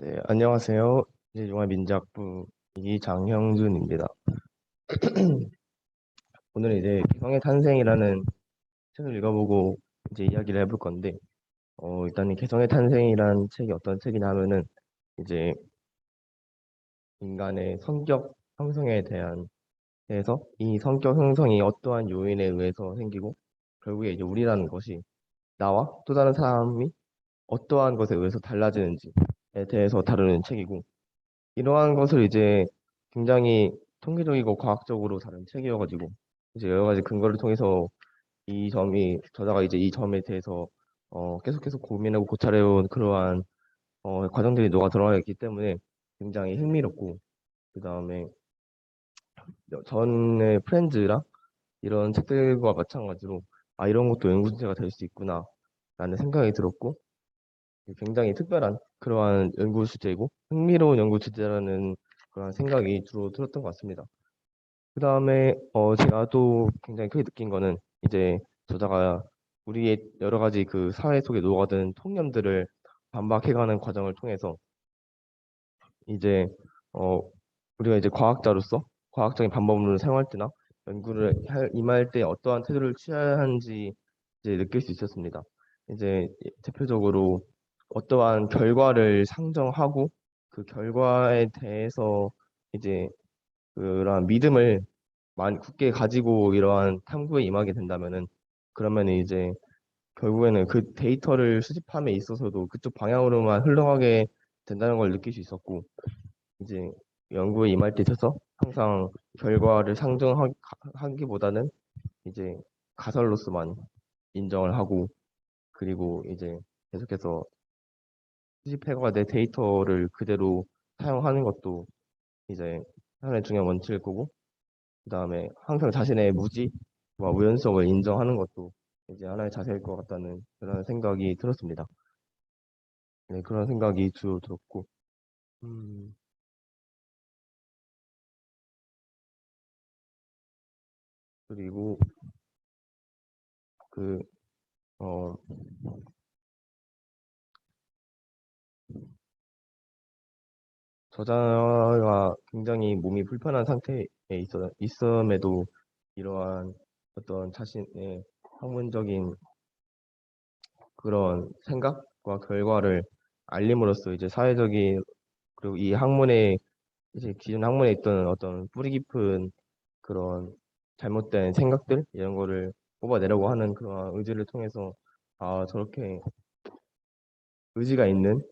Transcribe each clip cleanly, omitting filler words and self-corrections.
네, 안녕하세요. 이제 영화민작부 이장형준입니다. 오늘 이제 개성의 탄생이라는 책을 읽어보고 이제 이야기를 해볼 건데, 일단 이 개성의 탄생이란 책이 어떤 책이냐 하면은 이제 인간의 성격 형성에 대한 해서 이 성격 형성이 어떠한 요인에 의해서 생기고 결국에 이제 우리라는 것이 나와 또 다른 사람이 어떠한 것에 의해서 달라지는지에 대해서 다루는 책이고 이러한 것을 이제 굉장히 통계적이고 과학적으로 다룬 책이어가지고 이제 여러 가지 근거를 통해서 이 점이 저자가 이제 이 점에 대해서 계속 고민하고 고찰해온 그러한 과정들이 녹아 들어가 있기 때문에 굉장히 흥미롭고 그 다음에 전에 프렌즈랑 이런 책들과 마찬가지로 아 이런 것도 연구 주제가 될 수 있구나 라는 생각이 들었고 굉장히 특별한 그러한 연구 주제이고 흥미로운 연구 주제라는 그런 생각이 주로 들었던 것 같습니다. 그 다음에 제가 또 굉장히 크게 느낀 거는 이제 저자가 우리의 여러 가지 그 사회 속에 녹아든 통념들을 반박해가는 과정을 통해서 이제 어 우리가 이제 과학자로서 과학적인 방법론을 사용할 때나 임할 때 어떠한 태도를 취해야 하는지 이제 느낄 수 있었습니다. 이제 대표적으로 어떠한 결과를 상정하고 그 결과에 대해서 이제 그런 믿음을 많이 굳게 가지고 이러한 탐구에 임하게 된다면은 그러면 이제 결국에는 그 데이터를 수집함에 있어서도 그쪽 방향으로만 흘러가게 된다는 걸 느낄 수 있었고 이제 연구에 임할 때 있어서 항상 결과를 상정하기보다는 이제 가설로서만 인정을 하고 그리고 이제 계속해서 수집해가된 데이터를 그대로 사용하는 것도 이제 하나의 중요한 원칙일 거고 그다음에 항상 자신의 무지와 우연성을 인정하는 것도 이제 하나의 자세일 것 같다는 그런 생각이 들었습니다. 네, 그런 생각이 주로 들었고 음, 그리고 그 어, 저자가 굉장히 몸이 불편한 상태에 있음에도 이러한 어떤 자신의 학문적인 그런 생각과 결과를 알림으로써 이제 사회적인 그리고 이 학문의 이제 기존 학문에 있던 어떤 뿌리 깊은 그런 잘못된 생각들 이런 거를 뽑아내려고 하는 그런 의지를 통해서 아 저렇게 의지가 있는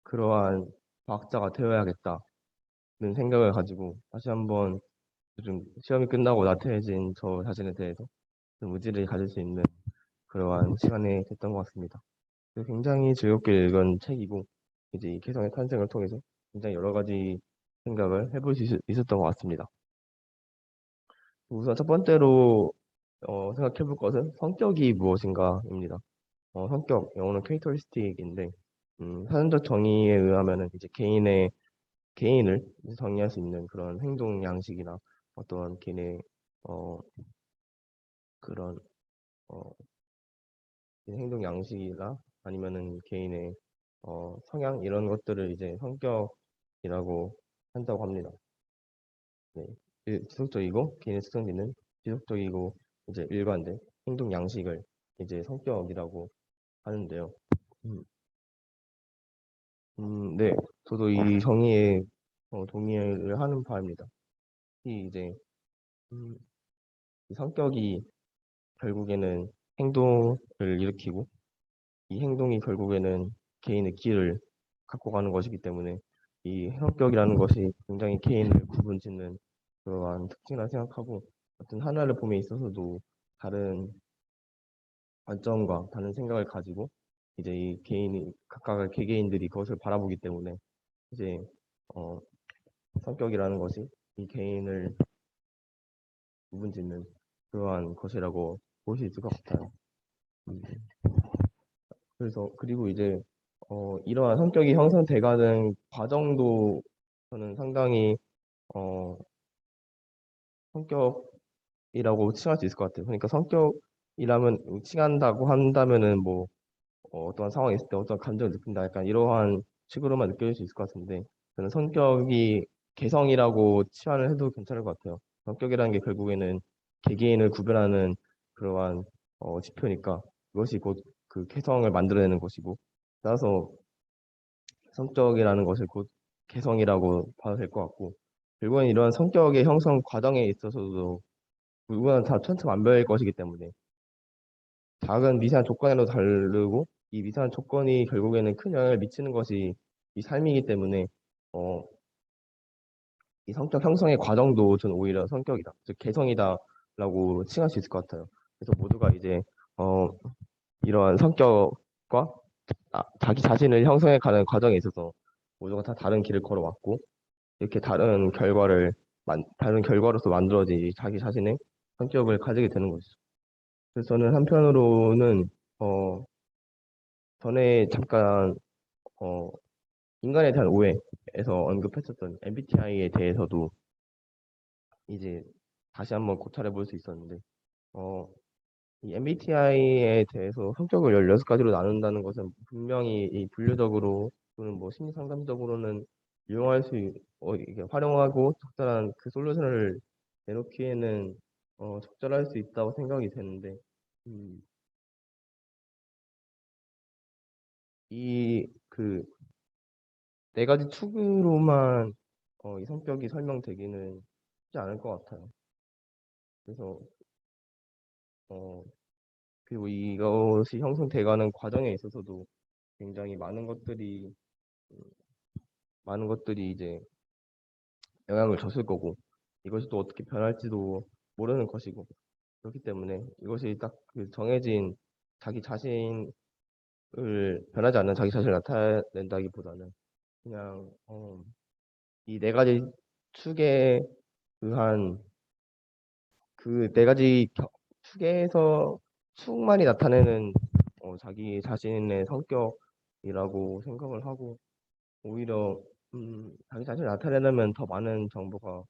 그러한 과학자가 되어야겠다는 생각을 가지고 다시 한번 요즘 시험이 끝나고 나태해진 저 자신에 대해서 좀 의지를 가질 수 있는 그러한 시간이 됐던 것 같습니다. 그래서 굉장히 즐겁게 읽은 책이고 이제 이 개성의 탄생을 통해서 굉장히 여러 가지 생각을 해볼 수 있었던 것 같습니다. 우선 첫 번째로 생각해 볼 것은 성격이 무엇인가입니다. 성격, 영어는 캐릭터리스틱인데 사전적 정의에 의하면은 이제 개인을 이제 정의할 수 있는 그런 행동 양식이나 어떤 개인의 어, 그런 어, 행동 양식이나 아니면은 개인의 성향 이런 것들을 이제 성격이라고 한다고 합니다. 네. 지속적이고 개인의 특성지는 지속적이고 이제 일관된 행동 양식을 이제 성격이라고 하는데요. 음, 네. 저도 이 정의에 동의를 하는 바입니다. 이 이제 음, 이 성격이 결국에는 행동을 일으키고 이 행동이 결국에는 개인의 길을 갖고 가는 것이기 때문에 이 성격이라는 것이 굉장히 개인을 구분짓는 그러한 특징이라 생각하고 어떤 하나를 봄에 있어서도 다른 관점과 다른 생각을 가지고 이제 이 개인이 각각의 개개인들이 그것을 바라보기 때문에 이제 어, 성격이라는 것이 이 개인을 구분짓는 그러한 것이라고 볼 수 있을 것 같아요. 음, 그래서 그리고 이제 이러한 성격이 형성돼가는 과정도 저는 상당히 어, 성격이라고 칭할 수 있을 것 같아요. 그러니까 성격이라면 칭한다고 한다면은 뭐 어떠한 상황이 있을 때 어떤 감정을 느낀다 약간 이러한 식으로만 느껴질 수 있을 것 같은데 저는 성격이 개성이라고 치환을 해도 괜찮을 것 같아요. 성격이라는 게 결국에는 개개인을 구별하는 그러한 지표니까 그것이 곧 그 개성을 만들어내는 것이고 따라서 성격이라는 것을 곧 개성이라고 봐도 될 것 같고 결국엔 이러한 성격의 형성 과정에 있어서도 누구나 다 천차만별일 것이기 때문에 작은 미세한 조건에도 다르고 이 미세한 조건이 결국에는 큰 영향을 미치는 것이 이 삶이기 때문에 어, 이 성격 형성의 과정도 저는 오히려 성격이다, 즉 개성이다라고 칭할 수 있을 것 같아요. 그래서 모두가 이제 어, 이러한 성격과 자기 자신을 형성해 가는 과정에 있어서 모두가 다 다른 길을 걸어왔고 이렇게 다른 결과로서 만들어진 이 자기 자신의 성격을 가지게 되는 것이죠. 그래서 저는 한편으로는 어, 전에 잠깐 어, 인간에 대한 오해에서 언급했었던 MBTI에 대해서도 이제 다시 한번 고찰해 볼 수 있었는데 어, 이 MBTI에 대해서 성격을 16가지로 나눈다는 것은 분명히 이 분류적으로 또는 뭐 심리 상담적으로는 이게 활용하고 적절한 그 솔루션을 내놓기에는 적절할 수 있다고 생각이 되는데 음, 이그 네 가지 축으로만 이 성격이 설명되기는 쉽지 않을 것 같아요. 그래서 어, 그리고 이것이 형성돼가는 과정에 있어서도 굉장히 많은 것들이 이제 영향을 줬을 거고 이것이 또 어떻게 변할지도 모르는 것이고 그렇기 때문에 이것이 딱 그 정해진 자기 자신을 변하지 않는 자기 자신을 나타낸다기보다는 그냥 이 네 가지 축에 의한 그 네 가지 축에서 축만이 나타내는 자기 자신의 성격이라고 생각을 하고 오히려 자기 자신을 나타내려면 더 많은 정보와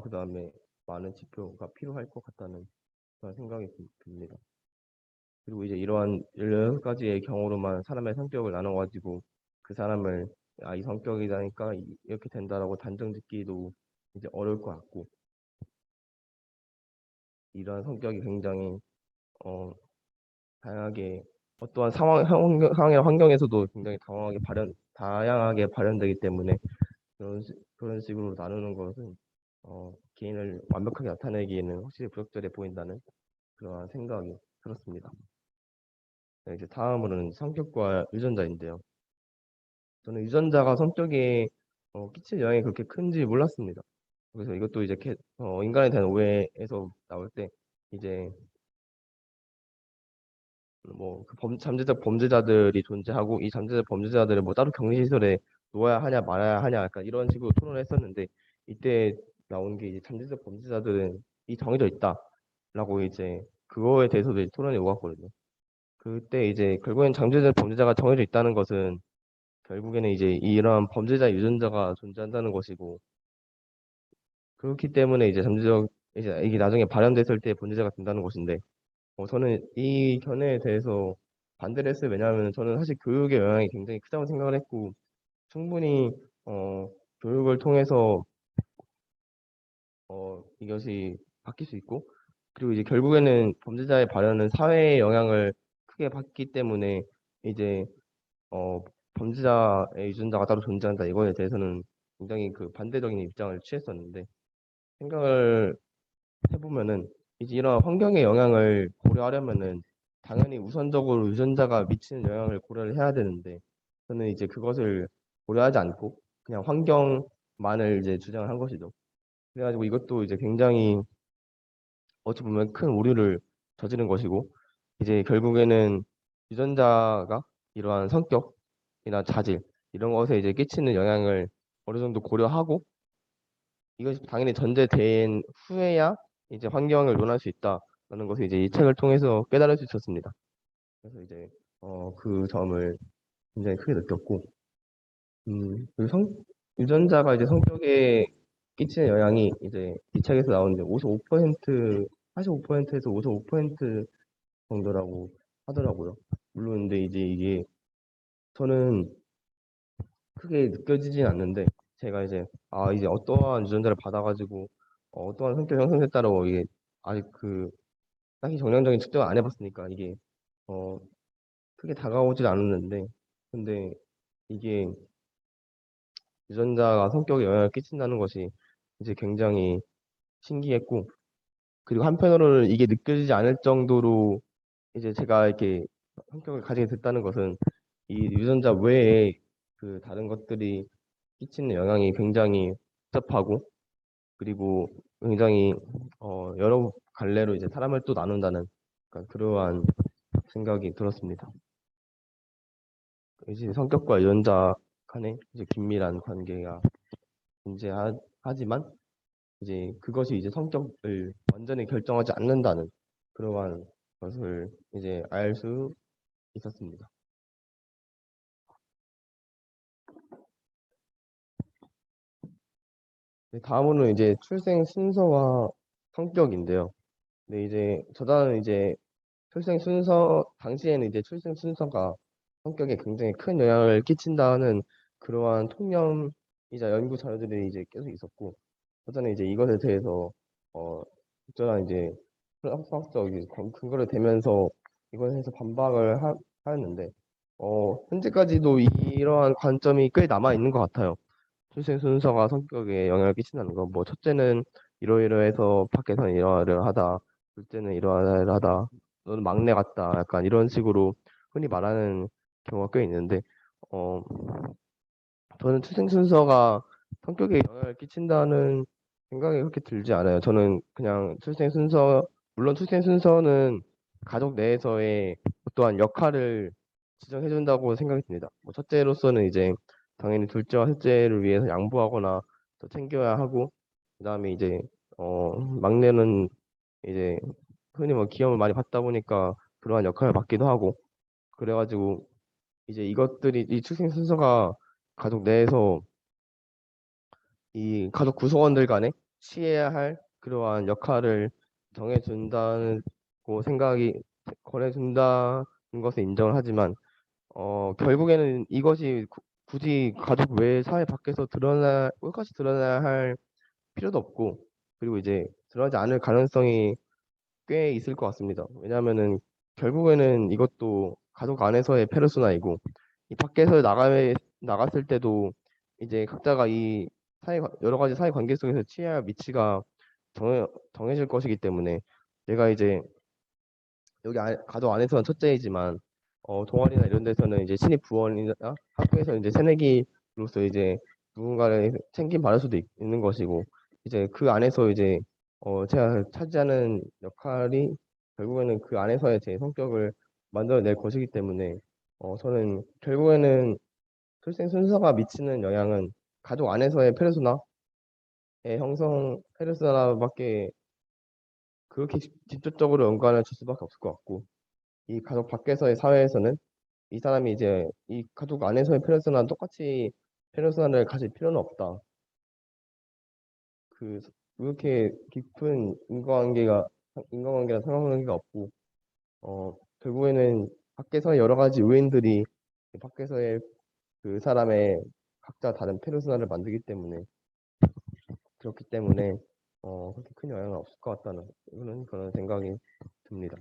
그다음에 많은 지표가 필요할 것 같다는 그런 생각이 듭니다. 그리고 이제 이러한 16가지의 경우로만 사람의 성격을 나눠가지고 그 사람을 이 성격이다니까 이렇게 된다라고 단정 짓기도 이제 어려울 것 같고 이러한 성격이 굉장히 어, 다양하게 어떠한 상황이나 환경에서도 굉장히 다양하게 발현되기 때문에 그런 식으로 나누는 것은 개인을 완벽하게 나타내기에는 확실히 부적절해 보인다는 그러한 생각이 들었습니다. 네, 이제 다음으로는 성격과 유전자인데요. 저는 유전자가 성격에 끼칠 영향이 그렇게 큰지 몰랐습니다. 그래서 이것도 이제 인간에 대한 오해에서 나올 때 이제 뭐그 잠재적 범죄자들이 존재하고 이 잠재적 범죄자들을 뭐 따로 격리시설에 놓아야 하냐 말아야 하냐 약간 이런 식으로 토론을 했었는데 이때 나온 게 이제 잠재적 범죄자들은 이 정해져 있다라고 이제 그거에 대해서도 이제 토론이 오갔거든요. 그때 이제 결국엔 잠재적 범죄자가 정해져 있다는 것은 결국에는 이제 이러한 범죄자 유전자가 존재한다는 것이고 그렇기 때문에 이제 이게 나중에 발현됐을 때 범죄자가 된다는 것인데 저는 이 견해에 대해서 반대를 했어요. 왜냐하면 저는 사실 교육의 영향이 굉장히 크다고 생각을 했고 충분히 어, 교육을 통해서 이것이 바뀔 수 있고 그리고 이제 결국에는 범죄자의 발현은 사회의 영향을 크게 받기 때문에 이제 어, 범죄자의 유전자가 따로 존재한다 이거에 대해서는 굉장히 그 반대적인 입장을 취했었는데 생각을 해보면은 이제 이런 환경의 영향을 고려하려면은 당연히 우선적으로 유전자가 미치는 영향을 고려를 해야 되는데 저는 이제 그것을 고려하지 않고 그냥 환경만을 이제 주장을 한 것이죠. 그래가지고 이것도 이제 굉장히 어찌 보면 큰 오류를 저지른 것이고 이제 결국에는 유전자가 이러한 성격이나 자질 이런 것에 이제 끼치는 영향을 어느 정도 고려하고 이것이 당연히 전제된 후에야 이제 환경을 논할 수 있다라는 것을 이제 이 책을 통해서 깨달을 수 있었습니다. 그래서 이제 그 점을 굉장히 크게 느꼈고, 그 유전자가 이제 성격에 끼치는 영향이 이제 이 책에서 나오는 이제 55%, 45%에서 55% 정도라고 하더라고요. 물론 근데 이제 이게 저는 크게 느껴지진 않는데 제가 이제 이제 어떠한 유전자를 받아가지고 어떠한 성격 형성됐다라고 이게 아직 딱히 정량적인 측정을 안 해봤으니까 이게 어 크게 다가오질 않았는데 근데 이게 유전자가 성격에 영향을 끼친다는 것이 이제 굉장히 신기했고 그리고 한편으로는 이게 느껴지지 않을 정도로 이제 제가 이렇게 성격을 가지게 됐다는 것은 이 유전자 외에 다른 것들이 끼치는 영향이 굉장히 복잡하고 그리고 굉장히 여러 갈래로 이제 사람을 또 나눈다는 약간 그러한 생각이 들었습니다. 이제 성격과 유전자 간의 이제 긴밀한 관계가 존재하지만 이제 그것이 이제 성격을 완전히 결정하지 않는다는 그러한 것을 이제 알 수 있었습니다. 네, 다음으로는 이제 출생 순서와 성격인데요. 네, 이제 저자는 이제 출생 순서 당시에는 이제 출생 순서가 성격에 굉장히 큰 영향을 끼친다는 그러한 통념이자 연구 자료들이 이제 계속 있었고 저자는 이제 이것에 대해서 적절한 이제 수학적 근거를 대면서 이것에 대해서 하였는데 현재까지도 이러한 관점이 꽤 남아 있는 것 같아요. 출생 순서가 성격에 영향을 끼친다는 거. 뭐 첫째는 이러이러해서 밖에서는 이러이러하다. 둘째는 이러이러하다. 너는 막내 같다. 약간 이런 식으로 흔히 말하는 경우가 꽤 있는데 어 저는 출생 순서가 성격에 영향을 끼친다는 생각이 그렇게 들지 않아요. 저는 그냥 물론 출생 순서는 가족 내에서의 어떠한 역할을 지정해준다고 생각이 듭니다. 뭐 첫째로서는 이제 당연히 둘째와 셋째를 위해서 양보하거나 더 챙겨야 하고, 그다음에 이제 막내는 이제 흔히 뭐 기염을 많이 받다 보니까 그러한 역할을 맡기도 하고, 그래가지고 이제 이 출생 순서가 가족 내에서 이 가족 구성원들 간에 취해야 할 그러한 역할을 정해준다고 생각이 권해준다는 것을 인정을 하지만 결국에는 이것이 굳이 가족 외 사회 밖에서 끝까지 드러나야 할 필요도 없고 그리고 이제 드러나지 않을 가능성이 꽤 있을 것 같습니다. 왜냐하면은 결국에는 이것도 가족 안에서의 페르소나이고 이 밖에서 나갔을 때도 이제 각자가 여러 가지 사회 관계 속에서 취해야 할 위치가 정해질 것이기 때문에 내가 이제 가족 안에서는 첫째이지만 동아리나 이런 데서는 이제 신입 부원이나 학교에서 이제 새내기로서 이제 누군가를 챙김 받을 수도 있는 것이고 이제 그 안에서 이제 제가 차지하는 역할이 결국에는 그 안에서의 제 성격을 만들어낼 것이기 때문에 저는 결국에는 출생 순서가 미치는 영향은 가족 안에서의 페르소나밖에 그렇게 직접적으로 연관을 줄 수밖에 없을 것 같고 이 가족 밖에서의 사회에서는 이 사람이 이제 이 가족 안에서의 페르소나랑 똑같이 페르소나를 가질 필요는 없다. 그 그렇게 깊은 인간관계나 상호관계가 없고 결국에는 밖에서의 여러 가지 요인들이 밖에서의 그 사람의 각자 다른 페르소나를 만들기 때문에 그렇기 때문에 그렇게 큰 영향은 없을 것 같다는 그런 생각이 듭니다.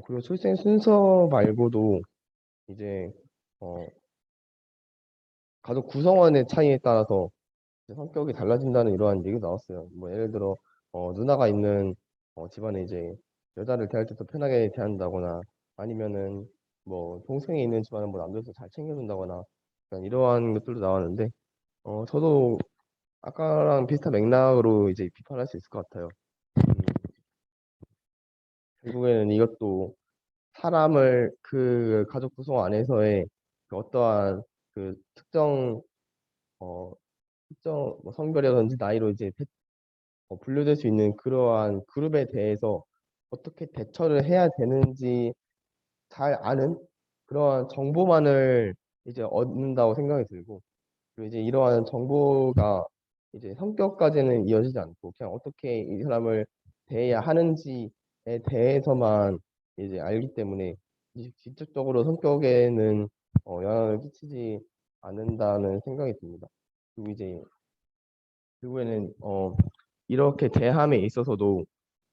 그리고 출생 순서 말고도 이제 어, 가족 구성원의 차이에 따라서 이제 성격이 달라진다는 이러한 얘기가 나왔어요. 뭐 예를 들어 누나가 있는 집안에 이제 여자를 대할 때 더 편하게 대한다거나 아니면은 뭐 동생이 있는 집안은 뭐 남자들 잘 챙겨준다거나 약간 이러한 것들도 나왔는데 저도 아까랑 비슷한 맥락으로 이제 비판할 수 있을 것 같아요. 음, 결국에는 이것도 사람을 그 가족 구성 안에서의 그 어떠한 그 어, 특정 뭐 성별이라든지 나이로 이제 분류될 수 있는 그러한 그룹에 대해서 어떻게 대처를 해야 되는지 잘 아는 그러한 정보만을 이제 얻는다고 생각이 들고 그리고 이제 이러한 정보가 이제 성격까지는 이어지지 않고 그냥 어떻게 이 사람을 대해야 하는지에 대해서만 이제 알기 때문에 이제 직접적으로 성격에는 영향을 끼치지 않는다는 생각이 듭니다. 그리고 이제 결국에는 이렇게 대함에 있어서도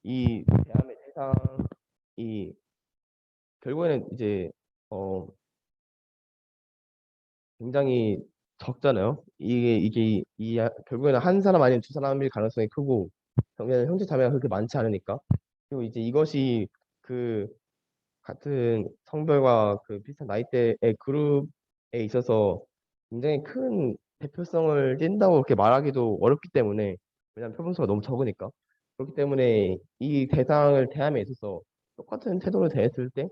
이 대함의 대상이 결국에는 이제 어 굉장히 적잖아요. 결국에는 한 사람 아니면 두 사람일 가능성이 크고 왜냐면 형제 자매가 그렇게 많지 않으니까. 그리고 이제 이것이 그 같은 성별과 그 비슷한 나이대의 그룹에 있어서 굉장히 큰 대표성을 띈다고 그렇게 말하기도 어렵기 때문에 왜냐하면 표본수가 너무 적으니까 그렇기 때문에 이 대상을 대함에 있어서 똑같은 태도를 대했을 때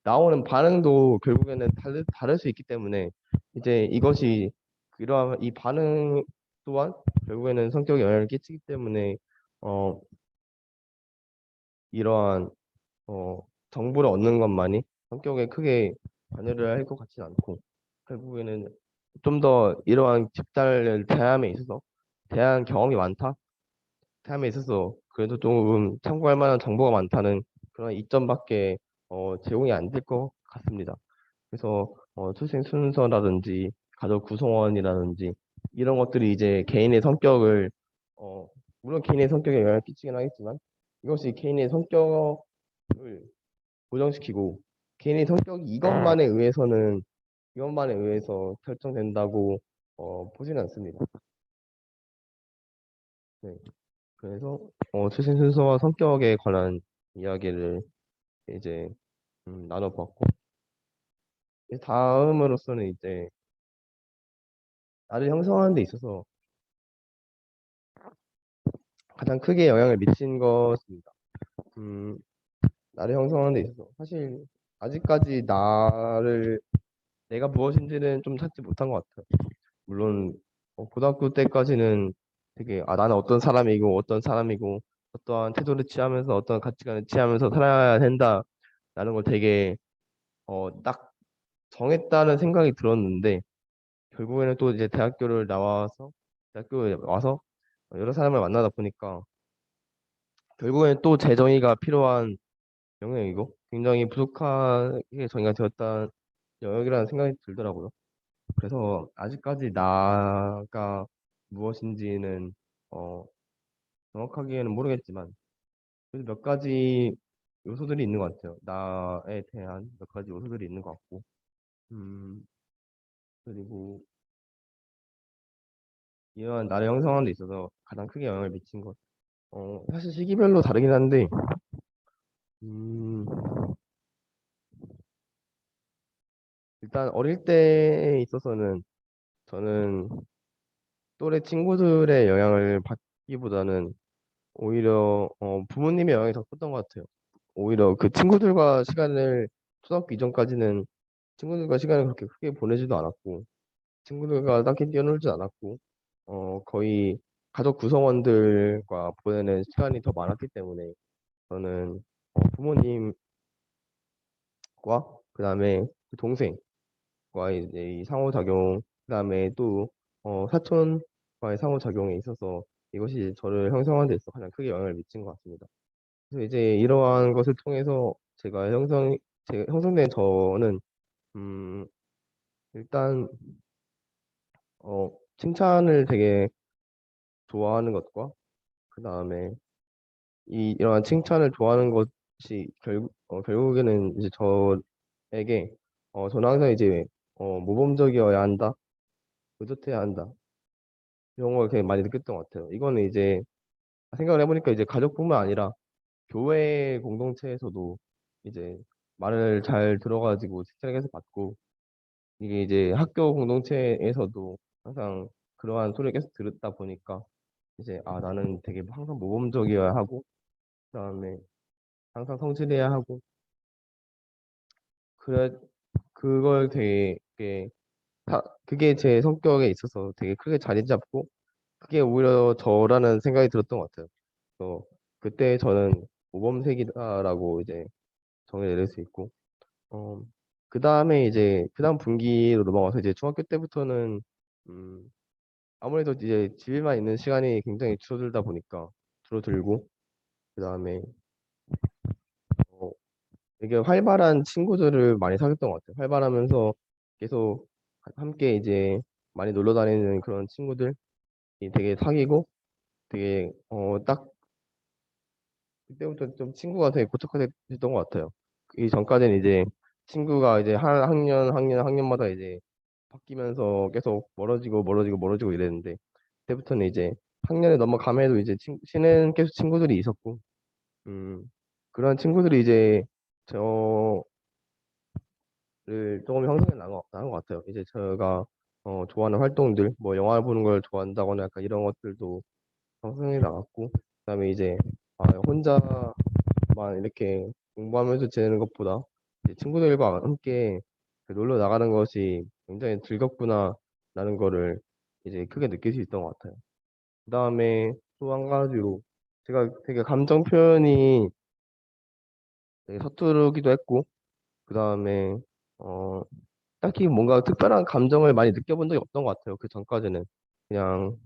나오는 반응도 결국에는 다를 수 있기 때문에 이제 이것이 그러한 이 반응 또한 결국에는 성격에 영향을 끼치기 때문에 어 이러한 어, 정보를 얻는 것만이 성격에 크게 관여를 할 것 같지는 않고 결국에는 좀 더 이러한 집단을 대함에 있어서 대한 경험이 많다, 대함에 있어서 그래도 조금 참고할 만한 정보가 많다는 그런 이점밖에 제공이 안 될 것 같습니다. 그래서 출생 순서라든지 가족 구성원이라든지 이런 것들이 이제 개인의 성격을 어, 물론 개인의 성격에 영향을 끼치긴 하겠지만 이것이 개인의 성격을 고정시키고 개인의 성격이 이것만에 의해서 결정된다고 보지는 않습니다. 네. 그래서 출생 순서와 성격에 관한 이야기를 이제 나눠봤고 이제 다음으로서는 이제 나를 형성하는 데 있어서 가장 크게 영향을 미친 것입니다. 음, 나를 형성하는 데 있어서 사실 아직까지 내가 무엇인지는 좀 찾지 못한 것 같아요. 물론 고등학교 때까지는 되게 나는 어떤 사람이고 어떤 사람이고 어떠한 태도를 취하면서 어떤 가치관을 취하면서 살아야 된다라는 걸 되게 딱 정했다는 생각이 들었는데 결국에는 또 이제 대학교에 와서 여러 사람을 만나다 보니까 결국에는 또 재정의가 필요한 영역이고 굉장히 부족하게 정의가 되었다는 영역이라는 생각이 들더라고요. 그래서 아직까지 나가 무엇인지는 어, 정확하게는 모르겠지만 그래도 몇 가지 요소들이 있는 것 같아요. 나에 대한 몇 가지 요소들이 있는 것 같고 음, 그리고 이러한 나를 형성하는 데 있어서 가장 크게 영향을 미친 것 사실 시기별로 다르긴 한데 음, 일단 어릴 때에 있어서는 저는 또래 친구들의 영향을 받기보다는 오히려 부모님의 영향이 더 컸던 것 같아요. 오히려 그 초등학교 이전까지는 친구들과 시간을 그렇게 크게 보내지도 않았고, 친구들과 딱히 뛰어놀지 않았고, 거의 가족 구성원들과 보내는 시간이 더 많았기 때문에 저는 부모님과 그다음에 그 동생과의 이제 이 상호작용, 그다음에 또 사촌과의 상호작용에 있어서 이것이 저를 형성하는 데 있어 가장 크게 영향을 미친 것 같습니다. 그래서 이제 이러한 것을 통해서 제가 형성된 저는 음, 일단 칭찬을 되게 좋아하는 것과 그 다음에 이러한 칭찬을 좋아하는 것이 결국에는 이제 저에게 저는 항상 이제 모범적이어야 한다, 의젓해야 한다 이런 걸 되게 많이 느꼈던 것 같아요. 이거는 이제 생각을 해보니까 이제 가족뿐만 아니라 교회 공동체에서도 이제 말을 잘 들어가지고 칭찬을 계속 받고 이게 이제 학교 공동체에서도 항상 그러한 소리를 계속 들었다 보니까 이제 나는 되게 항상 모범적이어야 하고 그다음에 항상 성실해야 하고 그래 그걸 되게 그게 제 성격에 있어서 되게 크게 자리 잡고 그게 오히려 저라는 생각이 들었던 것 같아요. 그래서 그때 저는 모범생이다라고 이제 정의 내릴 수 있고 어, 그 다음 분기로 넘어가서 이제 중학교 때부터는 음, 아무래도 이제 집에만 있는 시간이 굉장히 줄어들고 그 다음에 되게 활발한 친구들을 많이 사귀었던 것 같아요. 활발하면서 계속 함께 이제 많이 놀러 다니는 그런 친구들이 되게 사귀고 되게 딱 그때부터 좀 친구가 되게 고착화됐던 것 같아요. 이 전까지는 이제 친구가 이제 한 학년마다 이제 바뀌면서 계속 멀어지고 이랬는데 그때부터는 이제 학년이 넘어감에도 이제 친한 계속 친구들이 있었고 음 그런 친구들이 이제 저를 조금 형성해 나간 것 같아요. 이제 제가 좋아하는 활동들 뭐 영화 보는 걸 좋아한다거나 약간 이런 것들도 형성해 나갔고 그다음에 이제 혼자만 이렇게 공부하면서 지내는 것보다 이제 친구들과 함께 그 놀러 나가는 것이 굉장히 즐겁구나라는 거를 이제 크게 느낄 수 있던 것 같아요. 그다음에 또 한 가지로 제가 되게 감정 표현이 되게 서투르기도 했고 그다음에 어 딱히 뭔가 특별한 감정을 많이 느껴본 적이 없던 것 같아요. 그 전까지는 그냥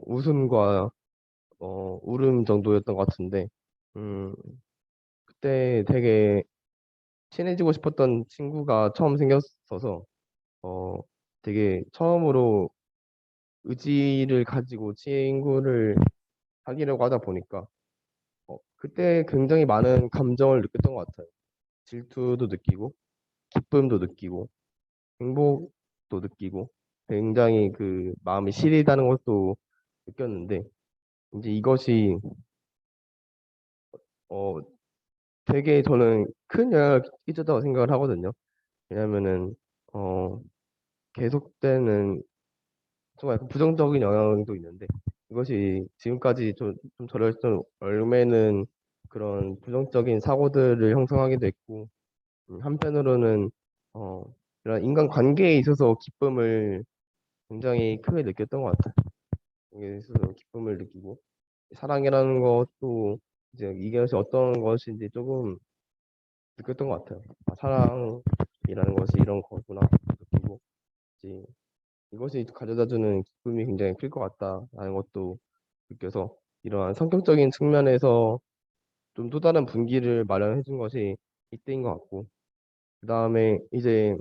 웃음과 울음 정도였던 것 같은데 음 그때 되게 친해지고 싶었던 친구가 처음 생겼어서 어 되게 처음으로 의지를 가지고 친구를 사귀려고 하다 보니까 그때 굉장히 많은 감정을 느꼈던 것 같아요. 질투도 느끼고 기쁨도 느끼고 행복도 느끼고 굉장히 그 마음이 시리다는 것도 느꼈는데 이제 이것이 어 되게 저는 큰 영향을 끼쳤다고 생각을 하거든요. 왜냐면은 어 계속되는 좀 약간 부정적인 영향도 있는데 이것이 지금까지 좀 저를 좀 얽매는 그런 부정적인 사고들을 형성하기도 했고 한편으로는 어 이런 인간관계에 있어서 기쁨을 굉장히 크게 느꼈던 것 같아요. 관계에 있어서 기쁨을 느끼고 사랑이라는 것도 이제 이것이 어떤 것인지 조금 느꼈던 것 같아요. 사랑이라는 것이 이런 거구나 느끼고 이제 이것이 가져다주는 기쁨이 굉장히 클 것 같다라는 것도 느껴서 이러한 성격적인 측면에서 좀 또 다른 분기를 마련해 준 것이 이때인 것 같고 그 다음에 이제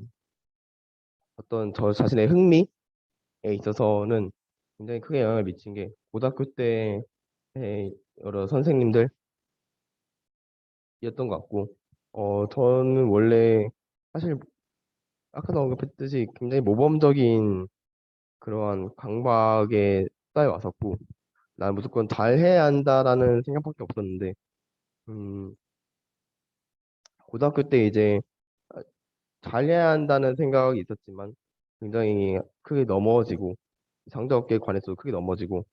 어떤 저 자신의 흥미에 있어서는 굉장히 크게 영향을 미친 게 고등학교 때의 여러 선생님들이었던 것 같고 저는 원래 사실 아까도 언급했듯이 굉장히 모범적인 그러한 강박에 쌓여 왔었고 난 무조건 잘해야 한다라는 생각밖에 없었는데 음 고등학교 때 이제 아, 잘해야 한다는 생각이 있었지만 굉장히 크게 넘어지고 성적에 관해서도 크게 넘어지고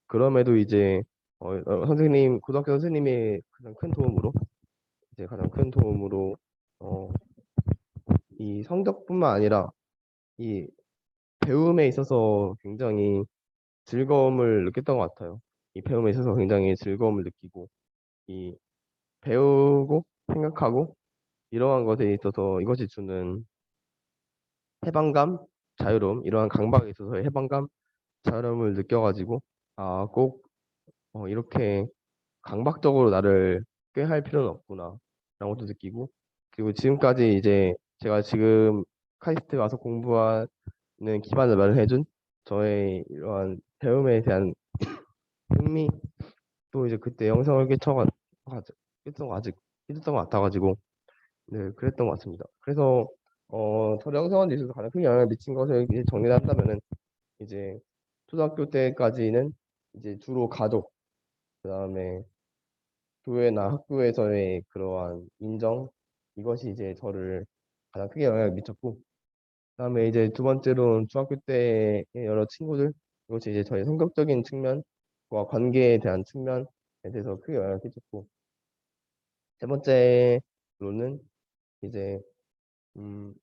그럼에도 이제 선생님 고등학교 선생님의 가장 큰 도움으로 어, 이 성적뿐만 아니라 이 배움에 있어서 굉장히 즐거움을 느꼈던 것 같아요. 이 배움에 있어서 굉장히 즐거움을 느끼고 이 배우고 생각하고 이러한 것에 있어서 이것이 주는 해방감, 자유로움, 이러한 강박에 있어서의 해방감, 자유로움을 느껴가지고 꼭 이렇게 강박적으로 나를 꾀할 필요는 없구나 라는 것도 느끼고 그리고 지금까지 이제 제가 지금 카이스트 가서 공부하는 기반을 마련해준 저의 이러한 배움에 대한 흥미 또 이제 그때 영상을 끼쳤던 거 아직 끼쳤던 것 같아가지고 네 그랬던 것 같습니다. 그래서 저를 형성하는 데 있어서 가장 큰 영향을 미친 것을 이제 정리를 한다면은 이제 초등학교 때까지는 이제 주로 가족 그다음에 교회나 학교에서의 그러한 인정 이것이 이제 저를 가장 크게 영향을 미쳤고 그다음에 이제 두 번째로는 중학교 때의 여러 친구들 이것이 이제 저의 성격적인 측면과 관계에 대한 측면에 대해서 크게 영향을 끼쳤고 세 번째로는 이제 음,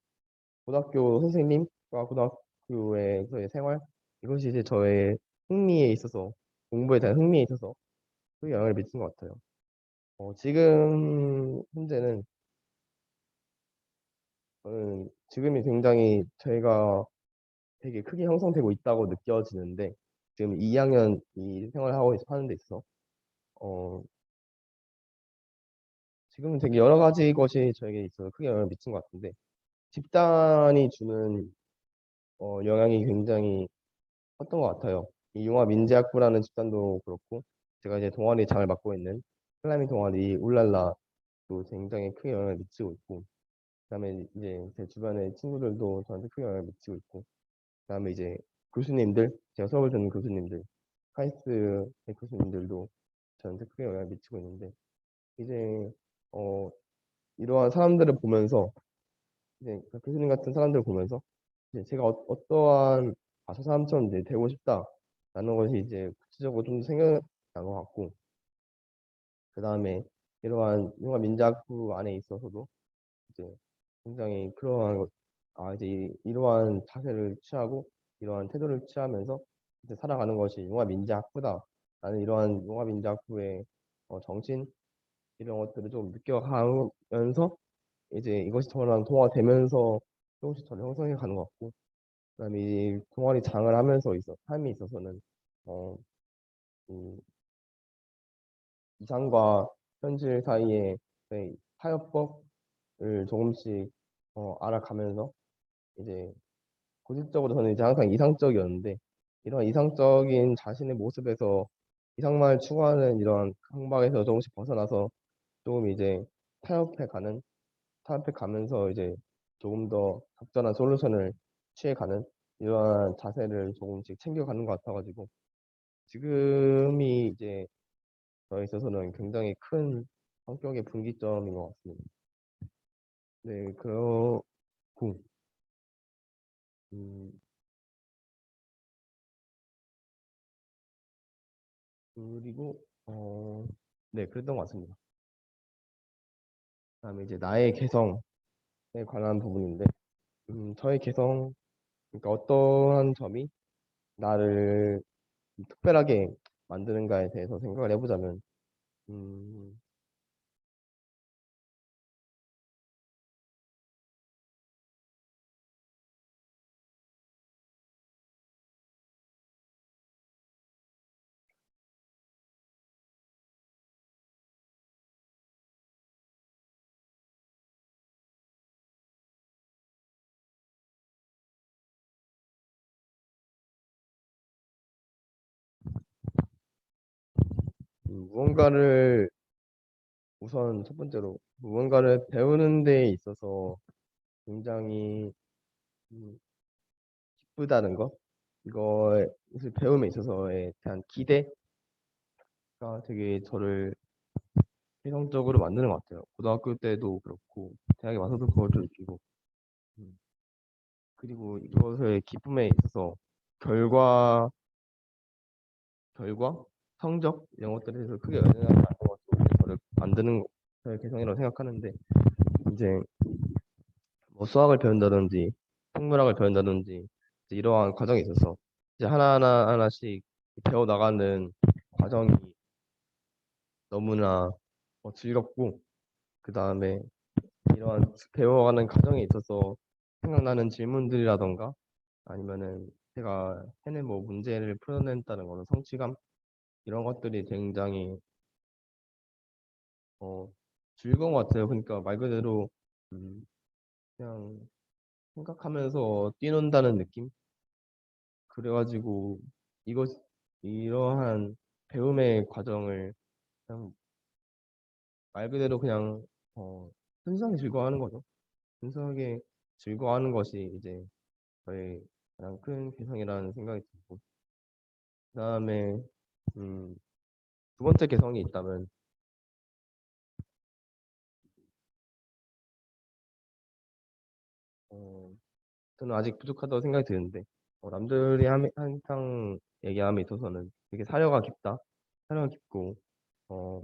고등학교 선생님과 고등학교에서의 생활 이것이 이제 저의 흥미에 있어서 공부에 대한 흥미에 있어서 크게 영향을 미친 것 같아요. 지금 현재는 저는 지금이 굉장히 저희가 되게 크게 형성되고 있다고 느껴지는데 지금 2학년 이 생활을 하는 데 있어 어, 지금은 되게 여러 가지 것이 저에게 있어서 크게 영향을 미친 것 같은데 집단이 주는 영향이 굉장히 컸던 것 같아요. 이 융합인재학부라는 집단도 그렇고 제가 이제 동아리 장을 맡고 있는 클라이밍 동아리 울랄라도 굉장히 크게 영향을 미치고 있고 그다음에 이제 제 주변의 친구들도 저한테 크게 영향을 미치고 있고 그다음에 이제 교수님들 제가 수업을 듣는 교수님들 카이스트 교수님들도 저한테 크게 영향을 미치고 있는데 이제 어 이러한 사람들을 보면서 이제 그 교수님 같은 사람들을 보면서 이제 제가 어떠한 저 사람처럼 이제 되고 싶다라는 것이 이제 구체적으로 좀 생각난 것 같고 그 다음에 이러한 융합민자학부 안에 있어서도 이제 굉장히 그러한 이제 이러한 자세를 취하고 이러한 태도를 취하면서 이제 살아가는 것이 융합민자학부다라는 이러한 융합민자학부의 정신 이런 것들을 좀 느껴가면서 이제 이것이 저랑 동화되면서 조금씩 저를 형성해 가는 것 같고 그다음에 이 동아리 장을 하면서 삶에 있어서는 어, 그 이상과 현실 사이의 그 타협법을 조금씩 알아가면서 이제 고질적으로 저는 이제 항상 이상적이었는데 이런 이상적인 자신의 모습에서 이상만을 추구하는 이런 강박에서 조금씩 벗어나서 조금 이제 타협해 가면서 이제 조금 더 적절한 솔루션을 취해가는 이러한 자세를 조금씩 챙겨가는 것 같아가지고 지금이 이제 저에 있어서는 굉장히 큰 성격의 분기점인 것 같습니다. 네, 그렇고 음, 그리고 네, 그랬던 것 같습니다. 그다음에 이제 나의 개성에 관한 부분인데 저의 개성 그러니까 어떠한 점이 나를 특별하게 만드는가에 대해서 생각을 해보자면 음, 무언가를 우선 첫 번째로 무언가를 배우는 데 있어서 굉장히 음, 기쁘다는 것, 이거를 배움에 있어서에 대한 기대가 되게 저를 개성적으로 만드는 것 같아요. 고등학교 때도 그렇고 대학에 와서도 그걸 좀 느끼고 음, 그리고 이것의 기쁨에 있어서 결과, 결과, 성적 이런 것들에 대해서 크게 연연하지 않는 것도 이제 저를 만드는 저의 개성이라고 생각하는데 이제 뭐 수학을 배운다든지 생물학을 배운다든지 이제 이러한 과정에 있어서 이제 하나하나 하나씩 배워 나가는 과정이 너무나 즐겁고 그 다음에 이러한 배워가는 과정에 있어서 생각나는 질문들이라던가 아니면은 제가 해낸 뭐 문제를 풀어낸다는 거는 성취감 이런 것들이 굉장히 어, 즐거운 것 같아요. 그러니까 말 그대로 그냥 생각하면서 뛰논다는 느낌? 그래가지고 이것 이러한 배움의 과정을 그냥 말 그대로 그냥 순수하게 즐거워하는 거죠. 순수하게 즐거워하는 것이 이제 저의 가장 큰 개성이라는 생각이 들고 그다음에 음, 두 번째 개성이 있다면 어, 저는 아직 부족하다고 생각이 드는데 남들이 항상 얘기함에 있어서는 되게 사려가 깊고 어,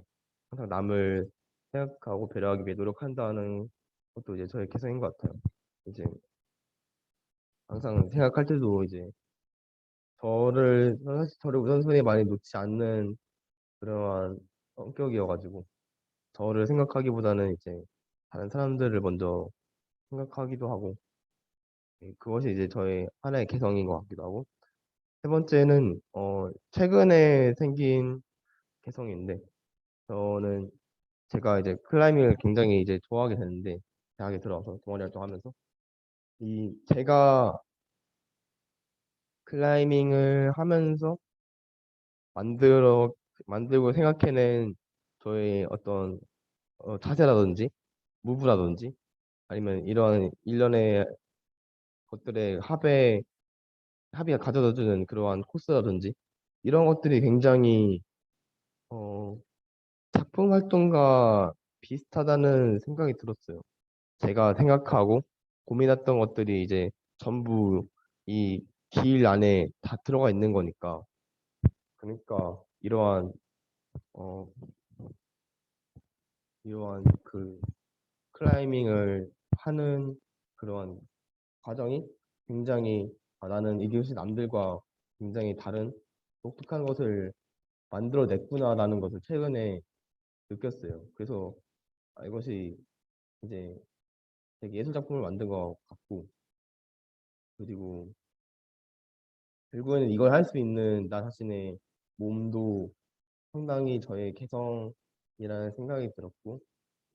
항상 남을 생각하고 배려하기 위해 노력한다는 것도 이제 저의 개성인 것 같아요. 이제 항상 생각할 때도 이제 사실 저를 우선순위에 많이 놓지 않는 그러한 성격이어가지고 저를 생각하기보다는 이제 다른 사람들을 먼저 생각하기도 하고 그것이 이제 저의 하나의 개성인 것 같기도 하고 세 번째는 최근에 생긴 개성인데 저는 제가 이제 클라이밍을 굉장히 이제 좋아하게 됐는데 대학에 들어와서 동아리 활동하면서 이 제가 클라이밍을 하면서 만들어 만들고 생각해낸 저의 어떤 자세라든지 무브라든지 아니면 이런 일련의 것들의 합의가 가져다주는 그러한 코스라든지 이런 것들이 굉장히 어, 작품 활동과 비슷하다는 생각이 들었어요. 제가 생각하고 고민했던 것들이 이제 전부 이 길 안에 다 들어가 있는 거니까. 그러니까 어, 이러한 그 클라이밍을 하는 그러한 과정이 굉장히 나는 이것이 남들과 굉장히 다른 독특한 것을 만들어냈구나라는 것을 최근에 느꼈어요. 그래서 이것이 이제 되게 예술 작품을 만든 것 같고, 그리고 결국에는 이걸 할 수 있는 나 자신의 몸도 상당히 저의 개성이라는 생각이 들었고,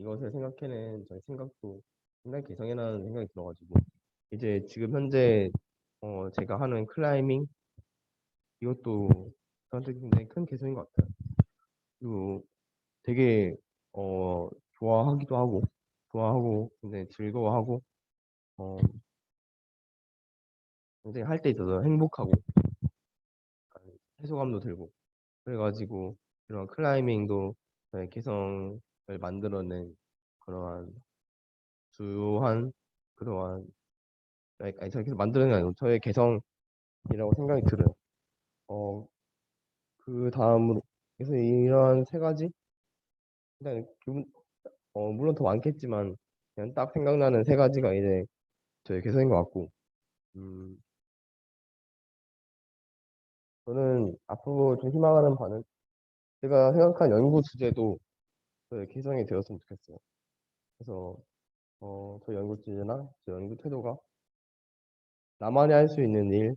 이것을 생각해낸 저의 생각도 상당히 개성이라는 생각이 들어가지고, 이제 지금 현재 제가 하는 클라이밍 이것도 저한테 굉장히 큰 개성인 것 같아요. 그리고 되게 어, 좋아하기도 하고, 굉장히 즐거워하고, 어, 굉장히 할 때 있어서 행복하고, 약간 해소감도 들고, 그래가지고 이런 클라이밍도 저의 개성을 만들어낸 그러한 주요한 그러한 아니 저의 개성 만드는 게 아니고 저의 개성이라고 생각이 들어요. 어, 그 다음으로 그래서 이런 세 가지 일단 물론 더 많겠지만 그냥 딱 생각나는 세 가지가 이제 저의 개성인 것 같고 음, 저는 앞으로 좀 희망하는 바는 제가 생각한 연구 주제도 저의 개성이 되었으면 좋겠어요. 그래서 저 연구 주제나 저 연구 태도가 나만이 할 수 있는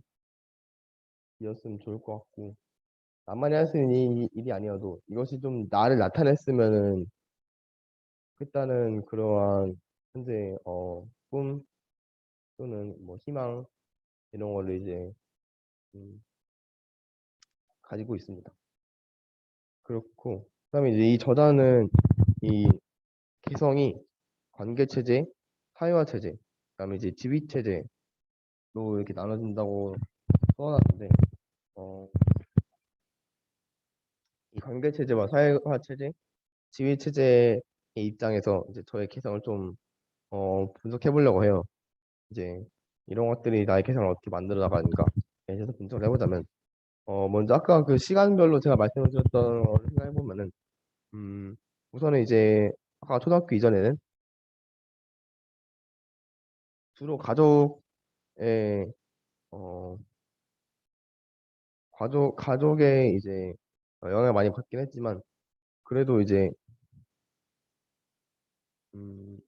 일이었으면 좋을 것 같고 나만이 할 수 있는 일이 아니어도 이것이 좀 나를 나타냈으면은 좋겠다는 그러한 현재 꿈 또는 뭐 희망 이런 거를 이제 음, 가지고 있습니다. 그렇고 그다음에 이제 이 저자는 이 개성이 관계 체제, 사회화 체제, 그다음에 이제 지위 체제로 이렇게 나눠진다고 써놨는데 어, 이 관계 체제와 사회화 체제, 지위 체제의 입장에서 이제 저의 개성을 좀 분석해 보려고 해요. 이제 이런 것들이 나의 개성을 어떻게 만들어 나가는가 대해서 분석을 해보자면 먼저 아까 그 시간별로 제가 말씀을 드렸던 걸 생각해 보면은 우선은 이제 아까 초등학교 이전에는 주로 가족의 어 가족의 이제 영향을 많이 받긴 했지만 그래도 이제 음,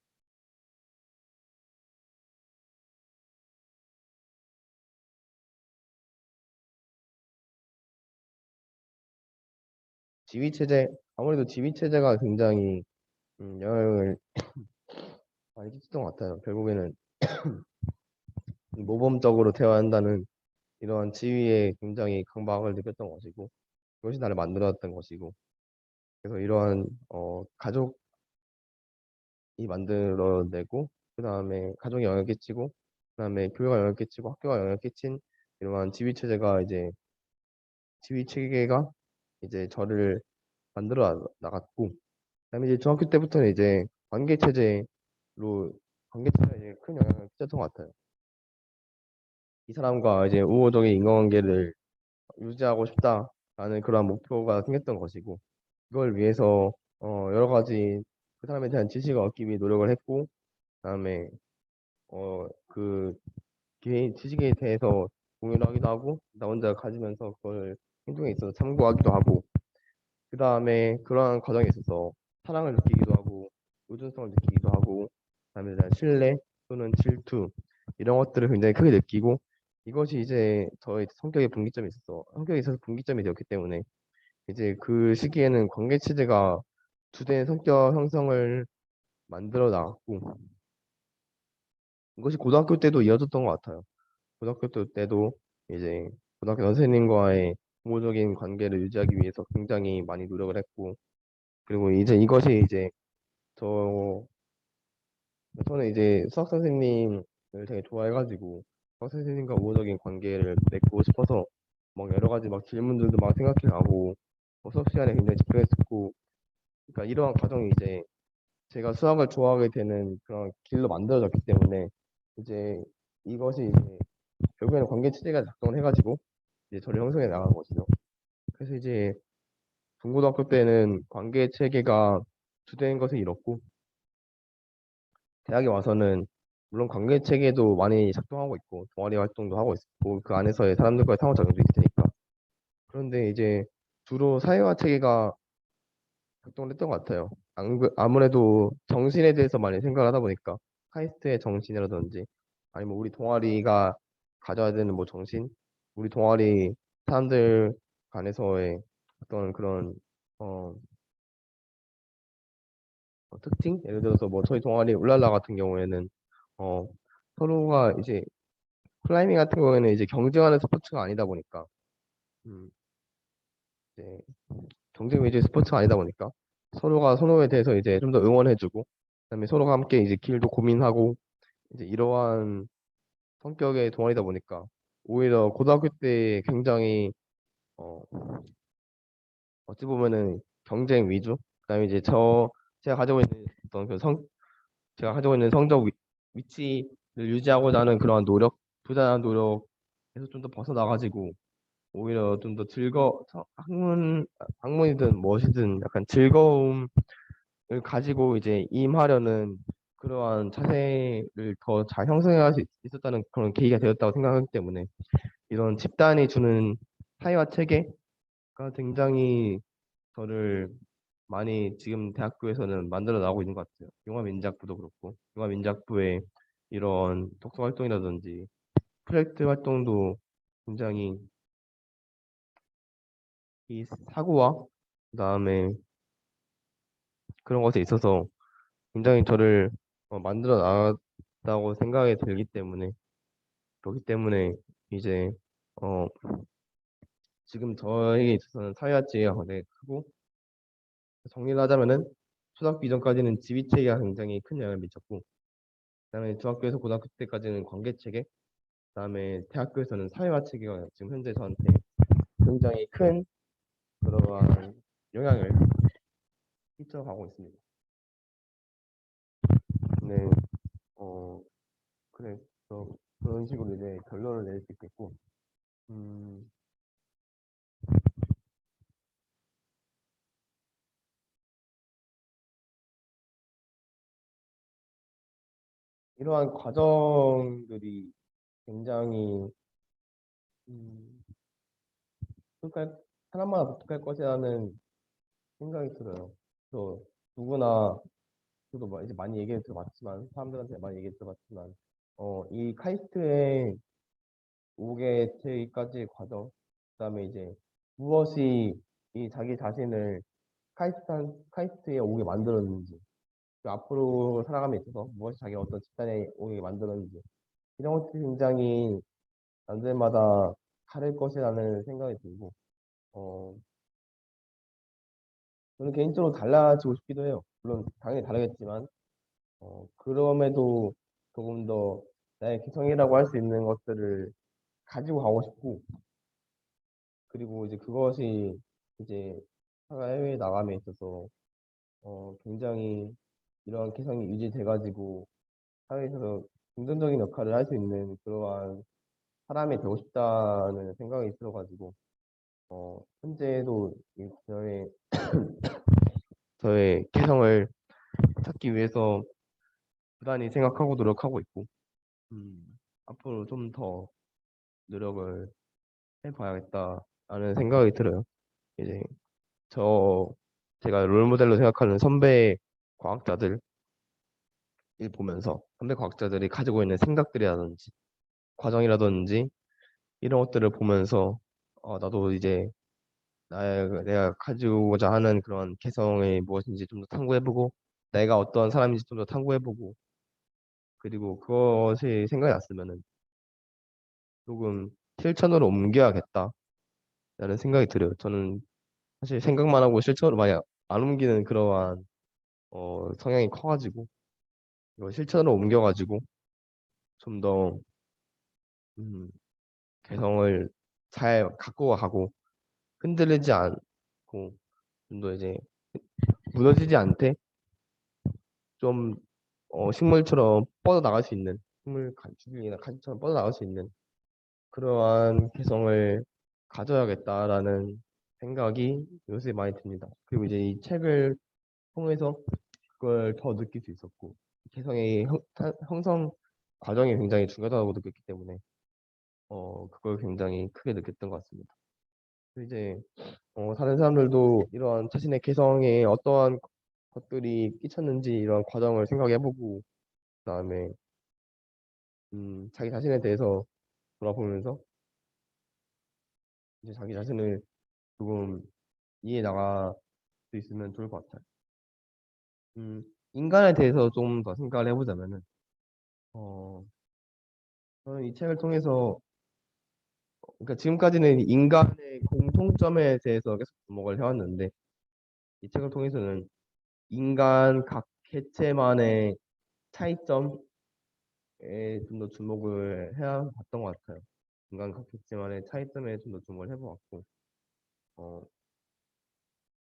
지위 체제 아무래도 지위 체제가 굉장히 영향을 많이 끼쳤던 것 같아요. 결국에는 모범적으로 되어야 한다는 이러한 지위에 굉장히 강박을 느꼈던 것이고 그것이 나를 만들어놨던 것이고 그래서 이러한 가족이 만들어내고 그 다음에 가족이 영향을 끼치고 그 다음에 교회가 영향을 끼치고 학교가 영향을 끼친 이러한 지위 체제가 이제 지위 체계가 이제 저를 만들어 나갔고 그다음에 이제 중학교 때부터는 이제 관계 체제로 관계 체제가 이제 큰 영향을 끼쳤던 것 같아요. 이 사람과 이제 우호적인 인간관계를 유지하고 싶다라는 그러한 목표가 생겼던 것이고 이걸 위해서 여러 가지 그 사람에 대한 지식을 얻기 위해 노력을 했고 그다음에 그 개인 지식에 대해서 공유를 하기도 하고 나 혼자 가지면서 그걸 행동에 있어서 참고하기도 하고 그 다음에 그러한 과정에 있어서 사랑을 느끼기도 하고 의존성을 느끼기도 하고 그다음에 대한 신뢰 또는 질투 이런 것들을 굉장히 크게 느끼고 이것이 이제 저의 성격의 분기점이 있어서 성격에 있어서 분기점이 되었기 때문에 이제 그 시기에는 관계 체제가 주된 성격 형성을 만들어 나갔고 이것이 고등학교 때도 이어졌던 것 같아요. 고등학교 때도 이제 고등학교 선생님과의 부모적인 관계를 유지하기 위해서 굉장히 많이 노력을 했고, 그리고 이제 이것이 이제 저 저는 이제 수학 선생님을 되게 좋아해가지고 수학 선생님과 우호적인 관계를 맺고 싶어서 막 여러 가지 막 질문들도 막 생각해가고 수업 시간에 굉장히 집중했었고, 그러니까 이러한 과정이 이제 제가 수학을 좋아하게 되는 그런 길로 만들어졌기 때문에 이제 이것이 이제 결국에는 관계 체제가 작동을 해가지고 이제 저를 형성해 나간 것이죠. 그래서 이제 중고등학교 때는 관계 체계가 주된 것을 잃었고, 대학에 와서는 물론 관계 체계도 많이 작동하고 있고 동아리 활동도 하고 있고 그 안에서의 사람들과의 상호작용도 있으니까. 그런데 이제 주로 사회화 체계가 작동을 했던 것 같아요. 아무래도 정신에 대해서 많이 생각을 하다 보니까 카이스트의 정신이라든지 아니면 우리 동아리가 가져야 되는 뭐 정신, 우리 동아리 사람들 간에서의 어떤 그런 어, 특징? 예를 들어서 뭐 저희 동아리 울랄라 같은 경우에는 어, 서로가 이제 클라이밍 같은 경우에는 이제 경쟁하는 스포츠가 아니다 보니까 음, 이제 경쟁 위주의 스포츠가 아니다 보니까 서로가 서로에 대해서 이제 좀 더 응원해주고 그다음에 서로가 함께 이제 길도 고민하고 이제 이러한 성격의 동아리다 보니까 오히려 고등학교 때 굉장히 어, 어찌 보면은 경쟁 위주 그다음에 이제 제가 가지고 있는 어떤 제가 가지고 있는 성적 위치를 유지하고자 하는 그러한 노력 부단한 노력에서 좀 더 벗어나가지고 오히려 좀 더 학문이든 무엇이든 약간 즐거움을 가지고 이제 임하려는 그러한 자세를 더 잘 형성할 수 있었다는 그런 계기가 되었다고 생각하기 때문에 이런 집단이 주는 사회화 체계가 굉장히 저를 많이 지금 대학교에서는 만들어 나가고 있는 것 같아요. 융합인작부도 그렇고 융합인작부의 이런 독서 활동이라든지 프로젝트 활동도 굉장히 이 사고와 그다음에 그런 것에 있어서 굉장히 저를 만들어 나갔다고 생각이 들기 때문에 그렇기 때문에 이제 어 지금 저에게 있어서는 사회화체가 굉장히 크고 정리를 하자면은 초등학교 이전까지는 지휘체계가 굉장히 큰 영향을 미쳤고 그다음에 중학교에서 고등학교 때까지는 관계체계 그다음에 대학교에서는 사회화체계가 지금 현재 저한테 굉장히 큰 그러한 영향을 끼쳐가고 있습니다. 네, 어 그래서 그런 식으로 이제 결론을 낼 수 있겠고 음, 이러한 과정들이 굉장히 음, 독특할, 사람마다 독특할 것이라는 생각이 들어요. 또 누구나 저도 이제 많이 얘기를 들어봤지만 사람들한테 많이 얘기를 들어봤지만 이 카이스트에 오게 되기까지의 과정 그다음에 이제 무엇이 이 자기 자신을 카이스트에 오게 만들었는지 그 앞으로 살아감에 있어서 무엇이 자기가 어떤 집단에 오게 만들었는지 이런 것들이 굉장히 남들마다 다를 것이라는 생각이 들고 어, 저는 개인적으로 달라지고 싶기도 해요. 물론 당연히 다르겠지만 그럼에도 조금 더 나의 개성이라고 할 수 있는 것들을 가지고 가고 싶고 그리고 이제 그것이 이제 해외 나감에 있어서 굉장히 이러한 개성이 유지돼가지고 사회에서 긍정적인 역할을 할 수 있는 그러한 사람이 되고 싶다는 생각이 들어가지고 현재도 저의 개성을 찾기 위해서 부단히 생각하고 노력하고 있고 앞으로 좀 더 노력을 해봐야겠다라는 생각이 들어요. 이제 저 제가 롤모델로 생각하는 선배 과학자들을 보면서 선배 과학자들이 가지고 있는 생각들이라든지 과정이라든지 이런 것들을 보면서 나도 이제 내가 가지고자 하는 그런 개성이 무엇인지 좀 더 탐구해보고 내가 어떤 사람인지 좀 더 탐구해보고 그리고 그것이 생각이 났으면은 조금 실천으로 옮겨야겠다라는 생각이 들어요. 저는 사실 생각만 하고 실천으로 많이 안 옮기는 그러한 성향이 커가지고 이걸 실천으로 옮겨가지고 좀 더 개성을 잘 갖고 가고 흔들리지 않고 좀 더 이제 무너지지 않되 좀 식물처럼 뻗어나갈 수 있는 식물 줄기나 가지처럼 뻗어나갈 수 있는 그러한 개성을 가져야겠다라는 생각이 요새 많이 듭니다. 그리고 이제 이 책을 통해서 그걸 더 느낄 수 있었고 개성의 형성 과정이 굉장히 중요하다고 느꼈기 때문에 그걸 굉장히 크게 느꼈던 것 같습니다. 그리고 이제 다른 사람들도 이러한 자신의 개성에 어떠한 것들이 끼쳤는지 이런 과정을 생각해보고 그다음에 자기 자신에 대해서 돌아보면서 이제 자기 자신을 조금 이해해 나갈 수 있으면 좋을 것 같아요. 인간에 대해서 좀 더 생각을 해보자면은 어, 저는 이 책을 통해서 그러니까 지금까지는 인간의 공통점에 대해서 계속 주목을 해왔는데 이 책을 통해서는 인간 각 개체만의 차이점에 좀 더 주목을 해야 봤던 것 같아요. 인간 각 개체만의 차이점에 좀 더 주목을 해보았고 어,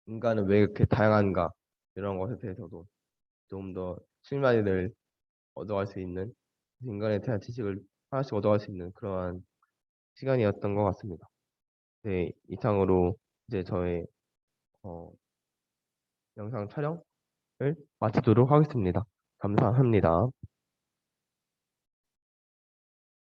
인간은 왜 이렇게 다양한가 이런 것에 대해서도 좀 더 실마리를 얻어갈 수 있는 인간에 대한 지식을 하나씩 얻어갈 수 있는 그러한 시간이었던 것 같습니다. 네, 이상으로 이제 저의 어, 영상 촬영을 마치도록 하겠습니다. 감사합니다.